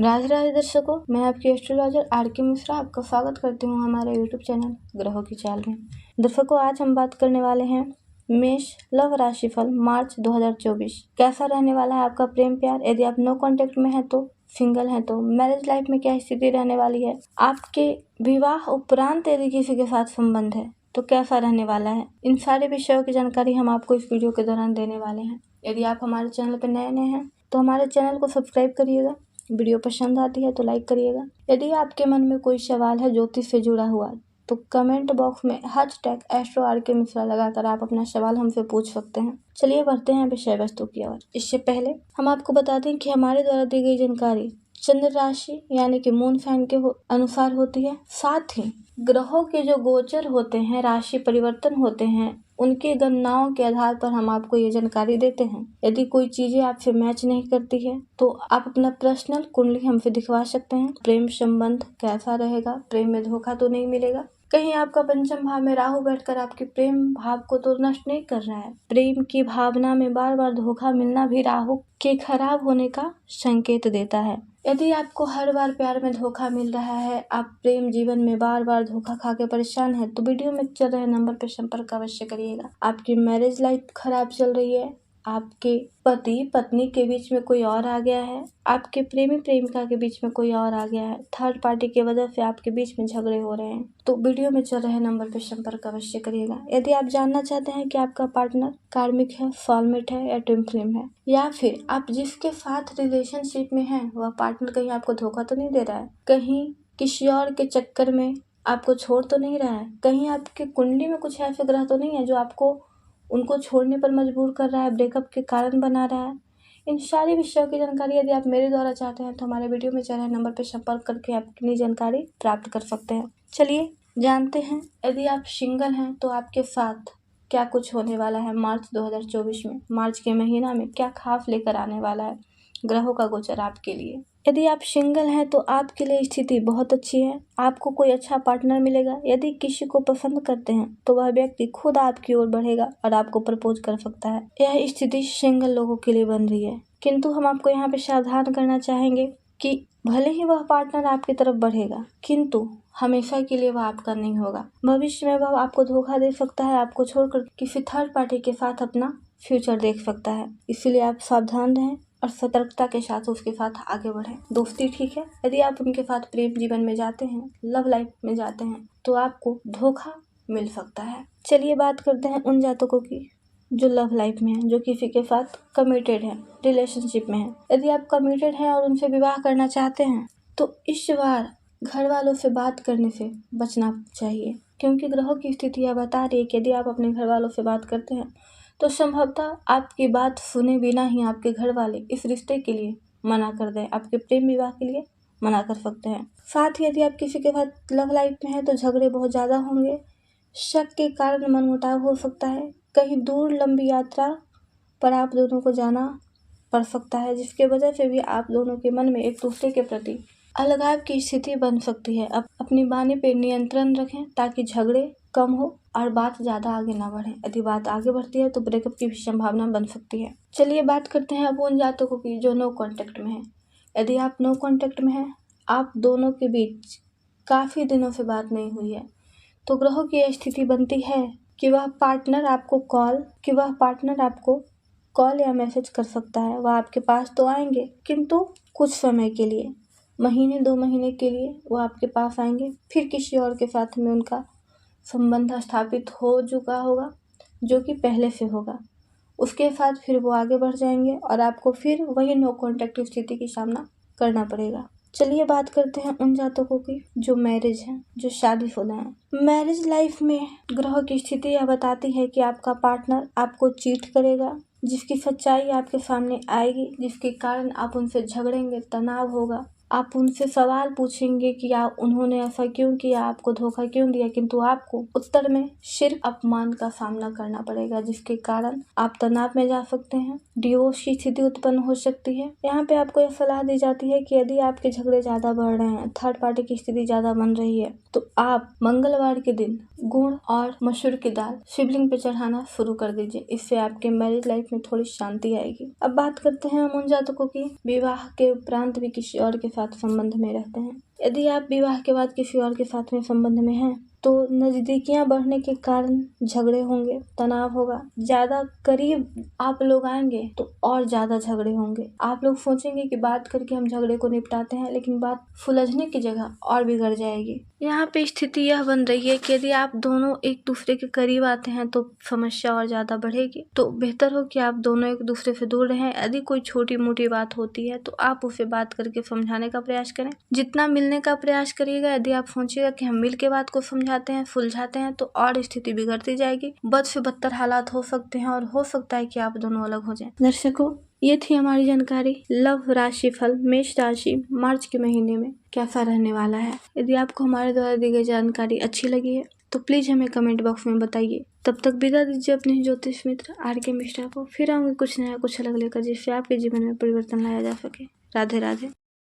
राधे राधे दर्शकों, मैं आपकी एस्ट्रोलॉजर आर.के. मिश्रा आपका स्वागत करती हूँ हमारे यूट्यूब चैनल ग्रहों की चाल में। दर्शकों, आज हम बात करने वाले हैं मेष लव राशिफल मार्च 2024। कैसा रहने वाला है आपका प्रेम प्यार। यदि आप नो कॉन्टेक्ट में हैं तो सिंगल हैं तो मैरिज लाइफ में क्या स्थिति रहने वाली है। आपके विवाह उपरांत यदि किसी के साथ संबंध है तो कैसा रहने वाला है। इन सारे विषयों की जानकारी हम आपको इस वीडियो के दौरान देने वाले हैं। यदि आप हमारे चैनल पर नए हैं तो हमारे चैनल को सब्सक्राइब करिएगा। वीडियो पसंद आती है तो लाइक करिएगा। यदि आपके मन में कोई सवाल है ज्योतिष से जुड़ा हुआ तो कमेंट बॉक्स में #AstroRK मिश्रा लगाकर आप अपना सवाल हमसे पूछ सकते हैं। चलिए बढ़ते हैं विषय वस्तु की ओर। इससे पहले हम आपको बता दें कि हमारे द्वारा दी गई जानकारी चंद्र राशि यानी कि मून साइन के अनुसार होती है। साथ ही ग्रहों के जो गोचर होते हैं, राशि परिवर्तन होते हैं, उनकी गणनाओं के आधार पर हम आपको ये जानकारी देते हैं। यदि कोई चीजें आपसे मैच नहीं करती है तो आप अपना पर्सनल कुंडली हमसे दिखवा सकते हैं। प्रेम संबंध कैसा रहेगा, प्रेम में धोखा तो नहीं मिलेगा, कहीं आपका पंचम भाव में राहु बैठकर आपके प्रेम भाव को तो नष्ट नहीं कर रहा है। प्रेम की भावना में बार बार धोखा मिलना भी राहु के खराब होने का संकेत देता है। यदि आपको हर बार प्यार में धोखा मिल रहा है, आप प्रेम जीवन में बार बार धोखा खा के परेशान हैं, तो वीडियो में चल रहे नंबर पर संपर्क अवश्य करिएगा। आपकी मैरिज लाइफ खराब चल रही है, आपके पति पत्नी के बीच में कोई और आ गया है, आपके प्रेमी प्रेमिका के बीच में कोई और आ गया है, थर्ड पार्टी की वजह से आपके बीच में झगड़े हो रहे हैं, तो वीडियो में चल रहे नंबर पर संपर्क अवश्य करिएगा। यदि आप जानना चाहते हैं कि आपका पार्टनर कार्मिक है, सोलमेट है या ट्विन फ्लेम है, या फिर आप जिसके साथ रिलेशनशिप में हैं वह पार्टनर कहीं आपको धोखा तो नहीं दे रहा है, कहीं किसी और के चक्कर में आपको छोड़ तो नहीं रहा है, कहीं आपकी कुंडली में कुछ ऐसे ग्रह तो नहीं है जो आपको उनको छोड़ने पर मजबूर कर रहा है, ब्रेकअप के कारण बना रहा है। इन सारी विषयों की जानकारी यदि आप मेरे द्वारा चाहते हैं तो हमारे वीडियो में चल रहे नंबर पर संपर्क करके आप अपनी जानकारी प्राप्त कर सकते हैं। चलिए जानते हैं, यदि आप सिंगल हैं तो आपके साथ क्या कुछ होने वाला है मार्च 2024 में। मार्च के महीना में क्या खास लेकर आने वाला है ग्रहों का गोचर आपके लिए। यदि आप सिंगल हैं तो आपके लिए स्थिति बहुत अच्छी है, आपको कोई अच्छा पार्टनर मिलेगा। यदि किसी को पसंद करते हैं तो वह व्यक्ति खुद आपकी ओर बढ़ेगा और आपको प्रपोज कर सकता है। यह स्थिति सिंगल लोगों के लिए बन रही है, किंतु हम आपको यहाँ पे सावधान करना चाहेंगे कि भले ही वह पार्टनर आपकी तरफ बढ़ेगा, किंतु हमेशा के लिए वह आपका नहीं होगा। भविष्य में वह आपको धोखा दे सकता है, आपको छोड़कर किसी थर्ड पार्टी के साथ अपना फ्यूचर देख सकता है। इसीलिए आप सावधान रहें और सतर्कता के साथ उसके साथ आगे बढ़ें। दोस्ती ठीक है, यदि आप उनके साथ प्रेम जीवन में जाते हैं, लव लाइफ में जाते हैं, तो आपको धोखा मिल सकता है। चलिए बात करते हैं उन जातकों की जो लव लाइफ में है, जो किसी के साथ कमिटेड है, रिलेशनशिप में है। यदि आप कमिटेड हैं और उनसे विवाह करना चाहते हैं तो इस बार घर वालों से बात करने से बचना चाहिए, क्योंकि ग्रहों की स्थिति यह बता रही है कि यदि आप अपने घर वालों से बात करते हैं तो संभवतः आपकी बात सुने बिना ही आपके घर वाले इस रिश्ते के लिए मना कर दें, आपके प्रेम विवाह के लिए मना कर सकते हैं। साथ ही यदि आप किसी के साथ लव लाइफ में हैं तो झगड़े बहुत ज़्यादा होंगे, शक के कारण मनमुटाव हो सकता है, कहीं दूर लंबी यात्रा पर आप दोनों को जाना पड़ सकता है, जिसके वजह से भी आप दोनों के मन में एक दूसरे के प्रति अलगाव की स्थिति बन सकती है। अपनी वाणी पे नियंत्रण रखें ताकि झगड़े कम हो और बात ज़्यादा आगे ना बढ़े। यदि बात आगे बढ़ती है तो ब्रेकअप की भी संभावना बन सकती है। चलिए बात करते हैं अब उन जातकों की जो नो कॉन्टेक्ट में है। यदि आप नो कॉन्टेक्ट में हैं, आप दोनों के बीच काफ़ी दिनों से बात नहीं हुई है, तो ग्रहों की स्थिति बनती है कि वह पार्टनर आपको कॉल या मैसेज कर सकता है। वह आपके पास तो आएंगे, किंतु कुछ समय के लिए, महीने 2 महीने के लिए वो आपके पास आएंगे, फिर किसी और के साथ में उनका संबंध स्थापित हो चुका होगा, जो कि पहले से होगा। उसके साथ फिर वो आगे बढ़ जाएंगे और आपको फिर वही नो कॉन्टेक्ट स्थिति की सामना करना पड़ेगा। चलिए बात करते हैं उन जातकों की जो मैरिज है, जो शादीशुदा है। मैरिज लाइफ में ग्रहों की स्थिति यह बताती है कि आपका पार्टनर आपको चीट करेगा, जिसकी सच्चाई आपके सामने आएगी, जिसके कारण आप उनसे झगड़ेंगे, तनाव होगा। आप उनसे सवाल पूछेंगे कि उन्होंने ऐसा क्यों किया, आपको धोखा क्यों दिया, किंतु आपको उत्तर में सिर्फ अपमान का सामना करना पड़ेगा, जिसके कारण आप तनाव में जा सकते हैं। डिवोर्स की स्थिति उत्पन्न हो सकती है। यहाँ पे आपको यह सलाह दी जाती है कि यदि आपके झगड़े ज्यादा बढ़ रहे हैं, थर्ड पार्टी की स्थिति ज्यादा बन रही है, तो आप मंगलवार के दिन गुड़ और मसूर की दाल शिवलिंग पे चढ़ाना शुरू कर दीजिए। इससे आपके मैरिज लाइफ में थोड़ी शांति आएगी। अब बात करते हैं हम उन जातकों की विवाह के उपरांत भी किसी और के साथ साथ संबंध में रहते हैं। यदि आप विवाह के बाद किसी और के साथ में संबंध में हैं तो नजदीकियां बढ़ने के कारण झगड़े होंगे, तनाव होगा। ज्यादा करीब आप लोग आएंगे तो और ज्यादा झगड़े होंगे। आप लोग सोचेंगे कि बात करके हम झगड़े को निपटाते हैं, लेकिन बात सुलझने की जगह और बिगड़ जाएगी। यहाँ पे स्थिति यह बन रही है कि यदि आप दोनों एक दूसरे के करीब आते हैं तो समस्या और ज्यादा बढ़ेगी। तो बेहतर हो कि आप दोनों एक दूसरे से दूर रहें। यदि कोई छोटी मोटी बात होती है तो आप उसे बात करके समझाने का प्रयास करें। जितना मिलने का प्रयास करिएगा, यदि आप सोचिएगा कि हम मिल के बात को समझाते हैं, सुलझाते हैं, तो और स्थिति बिगड़ती जाएगी। बद से बदतर हालात हो सकते हैं और हो सकता है कि आप दोनों अलग हो जाएं। दर्शकों, ये थी हमारी जानकारी। लव राशिफल मेष राशि मार्च के महीने में कैसा रहने वाला है। यदि आपको हमारे द्वारा दी गई जानकारी अच्छी लगी है तो प्लीज हमें कमेंट बॉक्स में बताइए। तब तक विदा दीजिए अपने ज्योतिष मित्र RK मिश्रा को। फिर आऊंगे कुछ नया कुछ अलग लेकर, जिससे आपके जीवन में परिवर्तन लाया जा सके। राधे राधे।